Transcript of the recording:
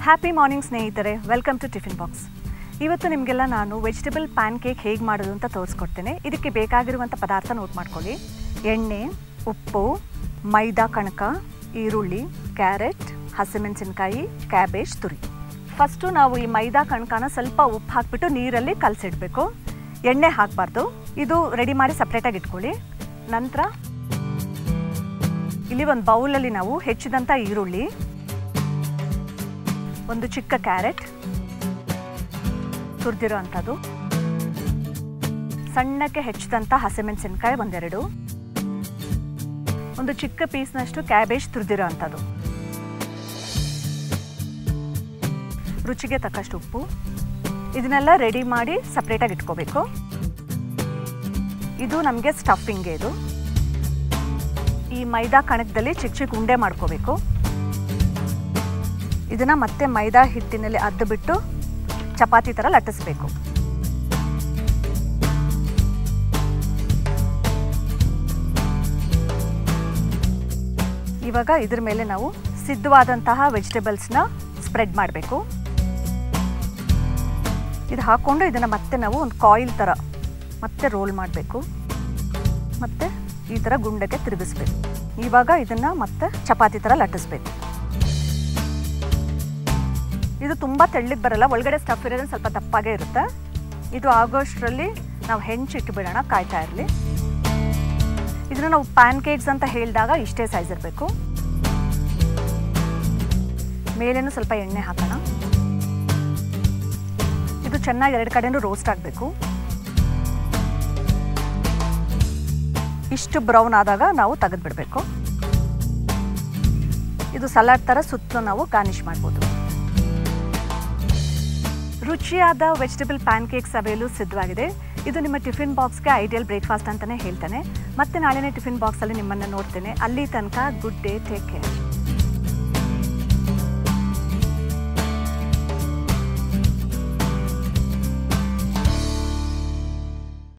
Happy morning ಸ್ನೇಹಿತರೆ, welcome to tiffin box. ಇವತ್ತು ನಿಮಗೆಲ್ಲ ನಾನು ವೆಜಿಟೇಬಲ್ ಪ್ಯಾನ್ ಕೇಕ್ ಹೇಗೆ ಮಾಡೋದು ಅಂತ ತೋರಿಸ್ಕೊಡ್ತೇನೆ. ಇದಕ್ಕೆ ಬೇಕಾಗಿರುವಂಥ ಪದಾರ್ಥ ನೋಟ್ ಮಾಡ್ಕೊಳ್ಳಿ. ಎಣ್ಣೆ, ಉಪ್ಪು, ಮೈದಾ ಕಣಕ, ಈರುಳ್ಳಿ, ಕ್ಯಾರೆಟ್, ಹಸಿಮೆಣಸಿನಕಾಯಿ, ಕ್ಯಾಬೇಜ್ ತುರಿ. ಫಸ್ಟು ನಾವು ಈ ಮೈದಾ ಕಣಕನ ಸ್ವಲ್ಪ ಉಪ್ಪು ಹಾಕಿಬಿಟ್ಟು ನೀರಲ್ಲಿ ಕಲಸಿಡಬೇಕು. ಎಣ್ಣೆ ಹಾಕಬಾರ್ದು. ಇದು ರೆಡಿ ಮಾಡಿ ಸಪ್ರೇಟಾಗಿ ಇಟ್ಕೊಳ್ಳಿ. ನಂತರ ಇಲ್ಲಿ ಒಂದು ಬೌಲಲ್ಲಿ ನಾವು ಹೆಚ್ಚಿದಂಥ ಈರುಳ್ಳಿ, ಒಂದು ಚಿಕ್ಕ ಕ್ಯಾರೆಟ್ ತುರಿದಿರೋ ಅಂಥದ್ದು, ಸಣ್ಣಕ್ಕೆ ಹೆಚ್ಚಿದಂಥ ಹಸಿಮೆಣಸಿನಕಾಯಿ ಒಂದೆರಡು, ಒಂದು ಚಿಕ್ಕ ಪೀಸ್ನಷ್ಟು ಕ್ಯಾಬೇಜ್ ತುರಿದಿರೋ ಅಂಥದ್ದು, ರುಚಿಗೆ ತಕ್ಕಷ್ಟು ಉಪ್ಪು. ಇದನ್ನೆಲ್ಲ ರೆಡಿ ಮಾಡಿ ಸಪ್ರೇಟಾಗಿ ಇಟ್ಕೋಬೇಕು. ಇದು ನಮಗೆ ಸ್ಟಫಿಂಗ್ಗೆ. ಇದು ಈ ಮೈದಾ ಕಣಕದಲ್ಲಿ ಚಿಕ್ಕ ಚಿಕ್ಕ ಉಂಡೆ ಮಾಡ್ಕೋಬೇಕು. ಇದನ್ನು ಮತ್ತೆ ಮೈದಾ ಹಿಟ್ಟಿನಲ್ಲಿ ಅದ್ದು ಬಿಟ್ಟು ಚಪಾತಿ ಥರ ಲಟ್ಟಿಸ್ಬೇಕು. ಇವಾಗ ಇದ್ರ ಮೇಲೆ ನಾವು ಸಿದ್ಧವಾದಂತಹ ವೆಜಿಟೇಬಲ್ಸ್ನ ಸ್ಪ್ರೆಡ್ ಮಾಡಬೇಕು. ಇದು ಹಾಕ್ಕೊಂಡು ಇದನ್ನು ಮತ್ತೆ ನಾವು ಒಂದು ಕಾಯಿಲ್ ಥರ ಮತ್ತೆ ರೋಲ್ ಮಾಡಬೇಕು. ಮತ್ತೆ ಈ ಥರ ಗುಂಡಕ್ಕೆ ತಿರುಗಿಸ್ಬೇಕು. ಇವಾಗ ಇದನ್ನು ಮತ್ತೆ ಚಪಾತಿ ಥರ ಲಟ್ಟಿಸ್ಬೇಕು. ಇದು ತುಂಬ ತೆಳ್ಳಗೆ ಬರಲ್ಲ, ಒಳಗಡೆ ಸ್ಟಫ್ ಇರೋದ್ರೆ ಸ್ವಲ್ಪ ದಪ್ಪಾಗೇ ಇರುತ್ತೆ. ಇದು ಆಗೋಷ್ಟರಲ್ಲಿ ನಾವು ಹೆಂಚಿಟ್ಬಿಡೋಣ, ಕಾಯ್ತಾ ಇರಲಿ. ಇದನ್ನು ನಾವು ಪ್ಯಾನ್ ಕೇಕ್ಸ್ ಅಂತ ಹೇಳಿದಾಗ ಇಷ್ಟೇ ಸೈಜ್ ಇರಬೇಕು. ಮೇಲೇನು ಸ್ವಲ್ಪ ಎಣ್ಣೆ ಹಾಕೋಣ. ಇದು ಚೆನ್ನಾಗಿ ಎರಡು ಕಡೆಯೂ ರೋಸ್ಟ್ ಆಗಬೇಕು. ಇಷ್ಟು ಬ್ರೌನ್ ಆದಾಗ ನಾವು ತೆಗೆದುಬಿಡಬೇಕು. ಇದು ಸಲಾಡ್ ಥರ ಸುತ್ತಲೂ ನಾವು ಗಾರ್ನಿಷ್ ಮಾಡ್ಬೋದು. ರುಚಿಯಾದ ವೆಜಿಟೇಬಲ್ ಪ್ಯಾನ್ ಕೇಕ್ ಸವಿಯಲು ಸಿದ್ಧವಾಗಿದೆ. ಇದು ನಿಮ್ಮ ಟಿಫಿನ್ ಬಾಕ್ಸ್ಗೆ ಐಡಿಯಲ್ ಬ್ರೇಕ್ಫಾಸ್ಟ್ ಅಂತಲೇ ಹೇಳ್ತಾನೆ. ಮತ್ತೆ ನಾಳೆನೇ ಟಿಫಿನ್ ಬಾಕ್ಸಲ್ಲಿ ನಿಮ್ಮನ್ನು ನೋಡ್ತೇನೆ. ಅಲ್ಲಿ ತನಕ ಗುಡ್ ಡೇ, ಟೇಕ್ ಕೇರ್.